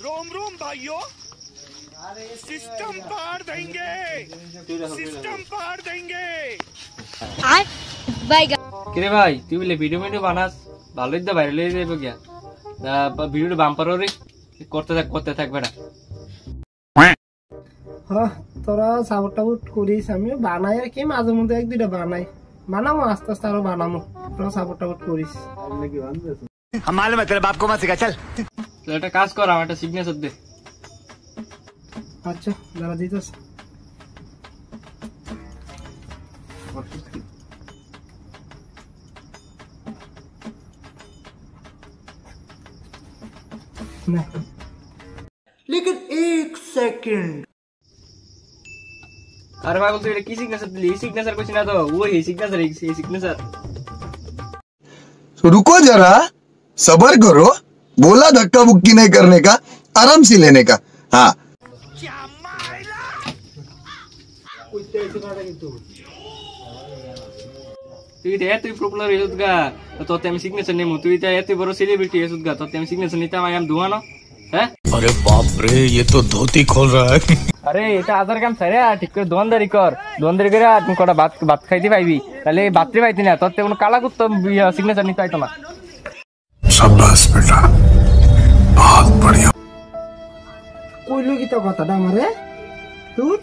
रोम रोम भाइयों, सिस्टम पार देंगे, सिस्टम पार देंगे। কিরে ভাই তুই বলে ভিডিও বানাস ভালোই তো ভাইরাল হয়ে যাবে গিয়া ভিডিওটা বাম্পার রে করতে থাক বেটা। হ্যাঁ তোরা সাপোর্ট টাপোর্ট করিস, আমিও বানাই আর কি, মাঝে মধ্যে এক দুইটা বানাবো আস্তে আস্তে আরো বানাবো, তোরা সাপোর্ট টাপোর্ট করিস। हमारे मतलब बाप को मत सिखा चल। একটা কাজ কর, আমার একটা সিগনেচার দে। আচ্ছা দাঁড়া দিতেছ। लेकिन एक सेकंड, अरे भाई बोलते की सिग्नेचर दिली, सिग्नेचर कुछ ना तो वो ही सिग्नेचर, एक सिग्नेचर। रुको जरा, सबर करो, बोला धक्का बुक्की नहीं करने का, आराम से लेने का। हाँ তুই পপুলার হয়েছিস গা, তোতে আমি সিগনেচার নেবো। তুই তো এত বড় সেলিব্রিটি হয়েছিস গা, তোতে আমি সিগনেচার নিতে আমি ধোয়ানো। হ্যাঁ अरे बाप रे, ये तो धोती खोल रहा है। আরে এটা আধার কাম ছাড়া ঠিক করে দোয়ানদারি কর, দোয়ানদারি করে তুমি কটা ভাত খাইতে পাইবি, তাহলে ভাতরে পাইতি না, তোতে কোনো কালা করতো সিগনেচার নিতে পাইতো না। शाबाश बेटा, बहुत बढ़िया। কইলো কি তো কথাটা আমারে তোর